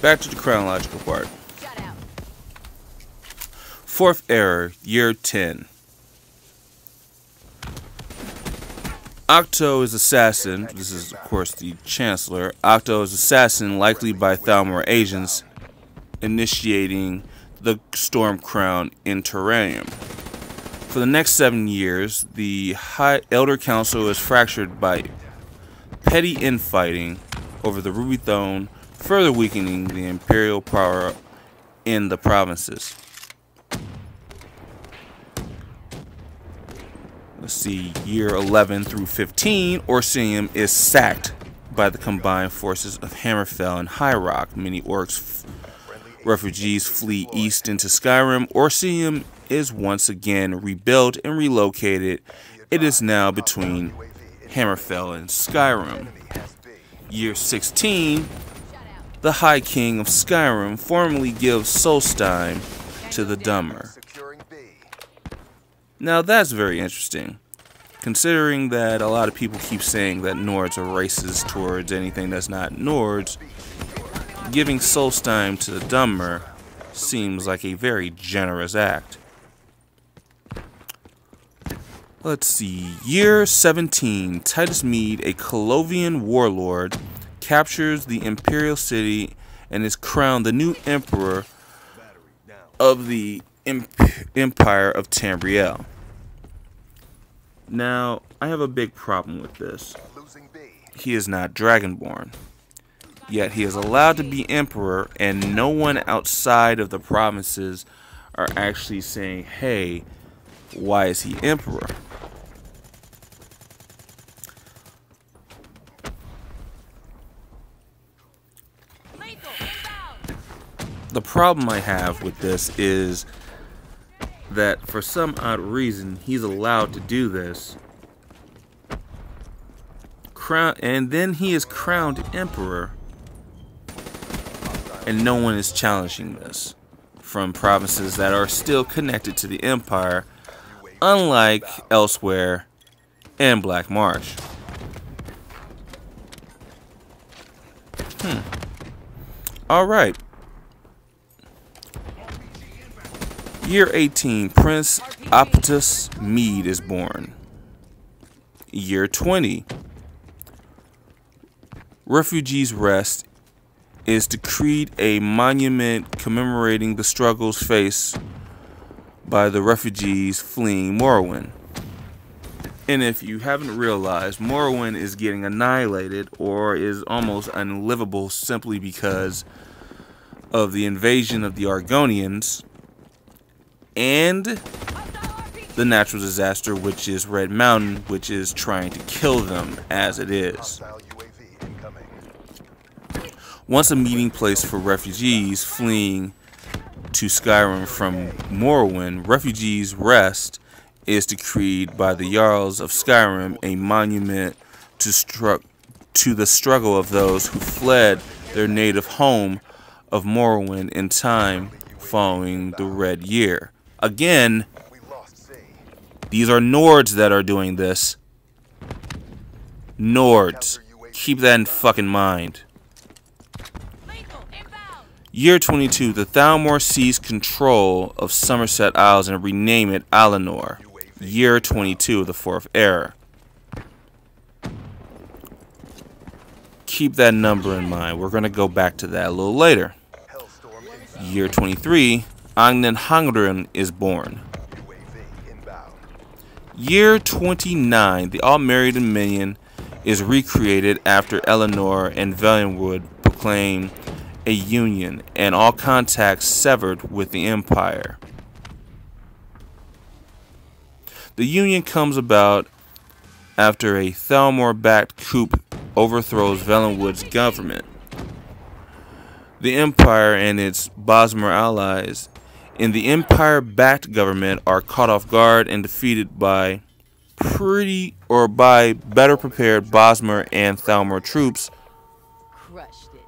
back to the chronological part. Fourth Era, year 10. Octo is assassin. This is, of course, the Chancellor. Octo is assassin, likely by Thalmor agents, initiating the Storm Crown in Terrarium. For the next 7 years, the High Elder Council is fractured by petty infighting over the Ruby Throne, further weakening the Imperial power in the provinces. Let's see, year 11 through 15, Orsium is sacked by the combined forces of Hammerfell and High Rock. Many orcs refugees flee east into Skyrim. Orsium is once again rebuilt and relocated. It is now between Hammerfell and Skyrim. Year 16, the High King of Skyrim formally gives Solstheim to the Dummer. Now that's very interesting, considering that a lot of people keep saying that Nords are racist towards anything that's not Nords. Giving Solstheim to the Dummer seems like a very generous act. Let's see, year 17, Titus Mede, a Colovian warlord, captures the Imperial city and is crowned the new emperor of the Empire of Tamriel. Now, I have a big problem with this. He is not Dragonborn, yet he is allowed to be emperor, and no one outside of the provinces are actually saying, hey, why is he emperor? The problem I have with this is that for some odd reason he's allowed to do this, and then he is crowned emperor, and no one is challenging this from provinces that are still connected to the Empire, unlike elsewhere in Black March. Alright. Year 18, Prince Optus Mede is born. Year 20, Refugees' Rest is decreed a monument commemorating the struggles faced by the refugees fleeing Morrowind. And if you haven't realized, Morrowind is getting annihilated or is almost unlivable simply because of the invasion of the Argonians and the natural disaster, which is Red Mountain, which is trying to kill them as it is. Once a meeting place for refugees fleeing to Skyrim from Morrowind, Refugees' Rest is decreed by the Jarls of Skyrim, a monument to the struggle of those who fled their native home of Morrowind in time following the Red Year. Again, these are Nords that are doing this. Nords. Keep that in fucking mind. Year 22, the Thalmor seize control of Somerset Isles and rename it Alinor. Year 22 of the Fourth Era. Keep that number in mind. We're going to go back to that a little later. Year 23, Agnen Hangren is born. Year 29, the All-Married Dominion is recreated after Eleanor and Valenwood proclaim a union and all contacts severed with the Empire. The union comes about after a Thalmor-backed coup overthrows Valenwood's government. The Empire and its Bosmer allies in the Empire-backed government are caught off guard and defeated by better prepared Bosmer and Thalmor troops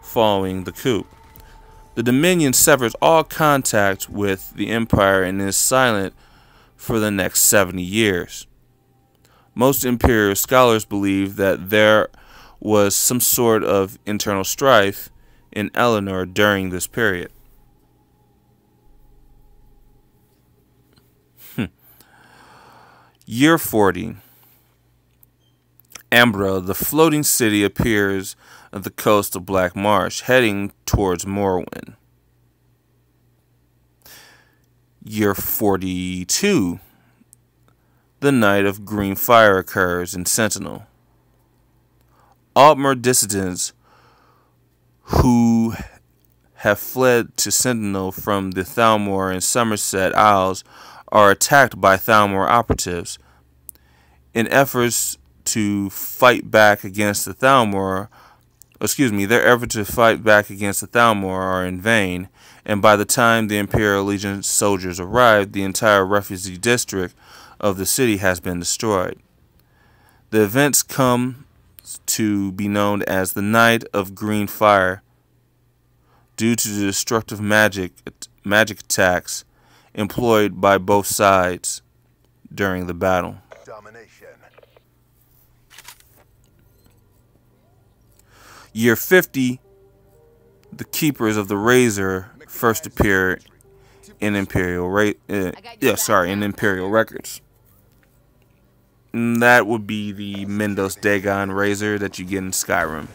following the coup. The Dominion severs all contact with the Empire and is silent for the next 70 years. Most Imperial scholars believe that there was some sort of internal strife in Eleanor during this period. Year 40. Ambra, the floating city, appears at the coast of Black Marsh, heading towards Morrowind. Year 42. The Night of Green Fire occurs in Sentinel. Altmer dissidents who have fled to Sentinel from the Thalmor and Somerset Isles are attacked by Thalmor operatives. In efforts to fight back against the Thalmor, their efforts to fight back against the Thalmor are in vain, and by the time the Imperial Legion soldiers arrive, the entire refugee district of the city has been destroyed. The events come to be known as the Night of Green Fire due to the destructive magic attacks employed by both sides during the battle. Domination. Year 50, the Keepers of the Razor first appear in Imperial Records. And that would be the Mendos Dagon Razor that you get in Skyrim.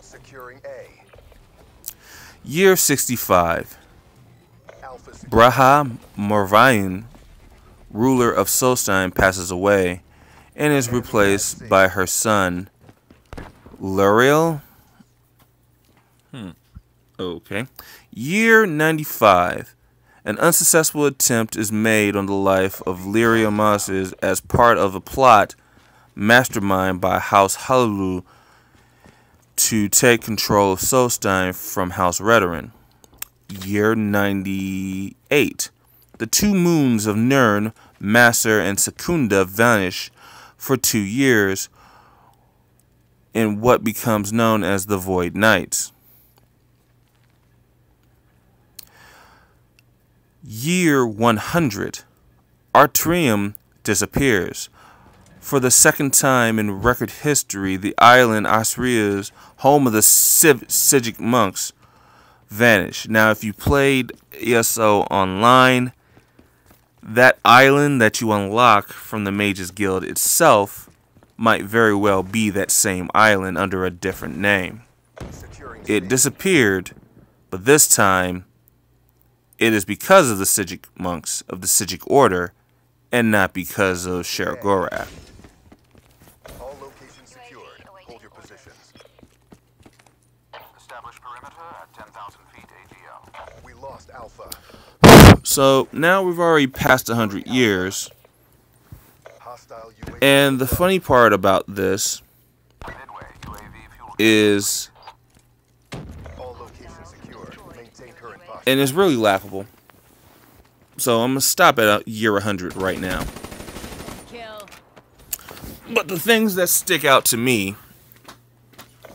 Securing A. Year 65. Braha Morvain, ruler of Solstein, passes away and is replaced by her son, Luriel. Okay. Year 95. An unsuccessful attempt is made on the life of Lyria Moses as part of a plot masterminded by House Halulu to take control of Solstein from House Redoran. Year 98. The two moons of Nirn, Master and Secunda, vanish for 2 years in what becomes known as the Void Nights. Year 100. Artrium disappears. For the second time in record history, the island Asria's, home of the Sigic monks, vanish. Now, if you played ESO online, that island that you unlock from the Mages Guild itself might very well be that same island under a different name. It disappeared, but this time it is because of the Sigic monks of the Sigic Order and not because of Shergorath. All locations secured. Hold your positions. Establish perimeter at 10,000 feet AGL. We lost Alpha. So now we've already passed 100 years. Hostile UAV. And the funny part about this Midway, UAV fuel. is, All locations secured. Maintain current posture. and it's really laughable. So I'm going to stop at year 100 right now. Kill. But the things that stick out to me,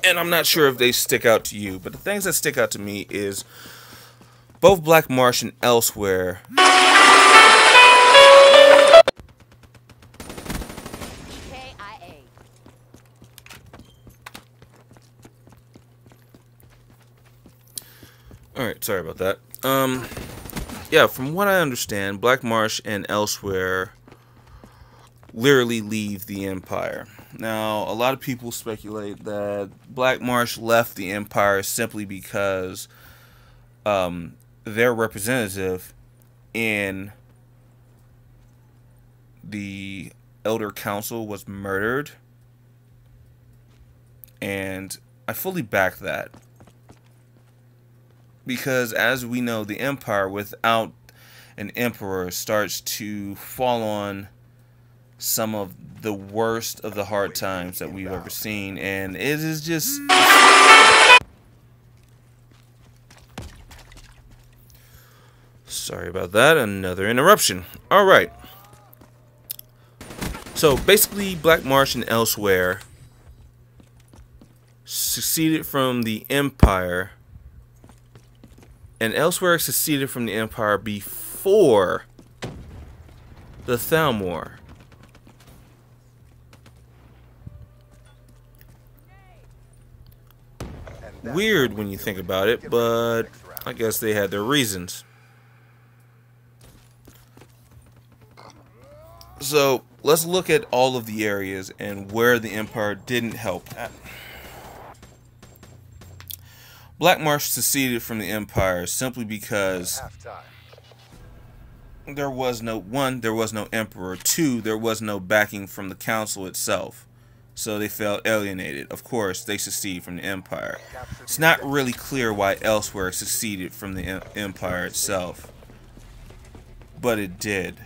and I'm not sure if they stick out to you, but the things that stick out to me is both Black Marsh and Elsewhere KIA. Alright, sorry about that. Yeah, from what I understand, Black Marsh and Elsewhere literally leave the Empire. Now, a lot of people speculate that Black Marsh left the Empire simply because their representative in the Elder Council was murdered. And I fully back that. Because as we know, the Empire without an emperor starts to fall on some of the worst of the hard times that we've ever seen, and it is just sorry about that, another interruption. Alright. So basically Black Marsh and Elsewhere seceded from the Empire, and Elsewhere seceded from the Empire before the Thalmor. And Weird when you think about it, but I guess they had their reasons. So let's look at all of the areas and where the Empire didn't help at. Black Marsh seceded from the Empire simply because there was no emperor, 2, there was no backing from the council itself. So they felt alienated. Of course, they seceded from the Empire. It's not really clear why Elsewhere seceded from the Empire itself, but it did.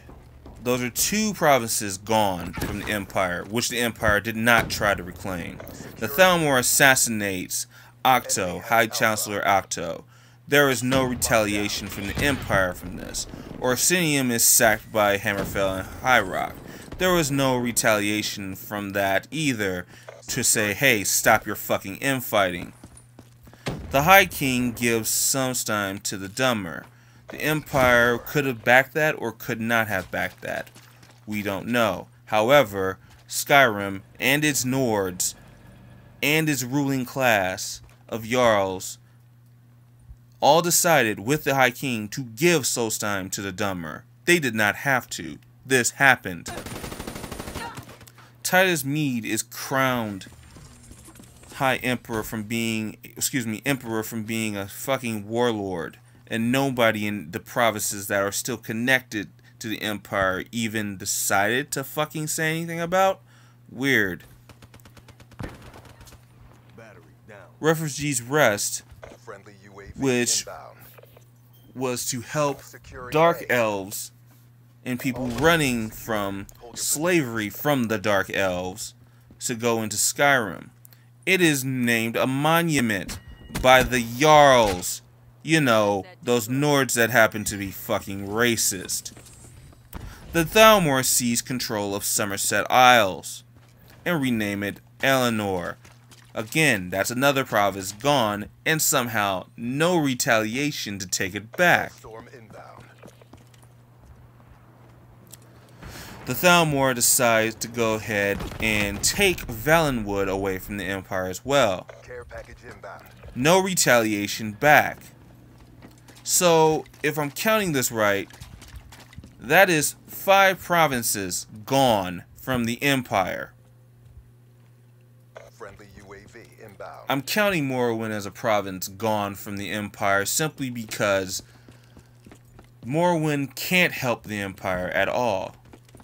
Those are 2 provinces gone from the Empire, which the Empire did not try to reclaim. The Thalmor assassinates Octo, High Chancellor Octo. There is no retaliation from the Empire from this. Orsinium is sacked by Hammerfell and High Rock. There was no retaliation from that either to say, hey, stop your fucking infighting. The High King gives Sumstein to the Dummer. The Empire could have backed that or could not have backed that. We don't know. However, Skyrim and its Nords and its ruling class of Jarls all decided with the High King to give Solstheim to the Dummer. They did not have to. This happened. Titus Mead is crowned Emperor from being a fucking warlord, and nobody in the provinces that are still connected to the Empire even decided to fucking say anything about. Weird. Refugees Rest, which was to help Dark Elves and people running from slavery from the Dark Elves to go into Skyrim. It is named a monument by the Jarls. You know, those Nords that happen to be fucking racist. The Thalmor seize control of Somerset Isles and rename it Eleanor. Again, that's another province gone, and somehow no retaliation to take it back. The Thalmor decides to go ahead and take Valenwood away from the Empire as well. No retaliation back. So, if I'm counting this right, that is 5 provinces gone from the Empire. I'm counting Morrowind as a province gone from the Empire simply because Morrowind can't help the Empire at all.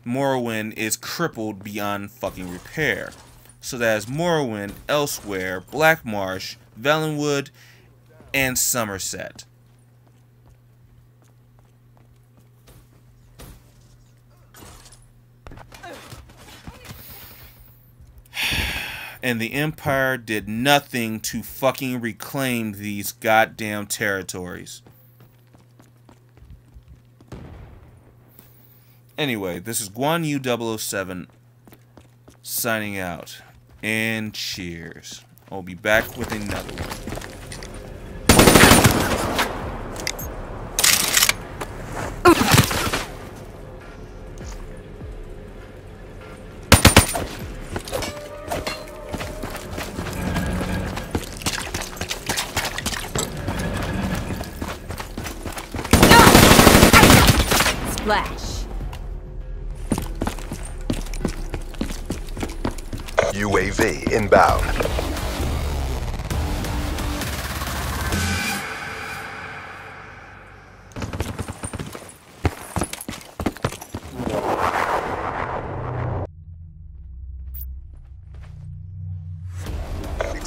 Morrowind is crippled beyond fucking repair. So that is Morrowind, Elsewhere, Black Marsh, Valenwood, and Somerset. And the Empire did nothing to fucking reclaim these goddamn territories. Anyway, this is Guan Yu 007 signing out. And cheers. I'll be back with another one. Splash. UAV inbound.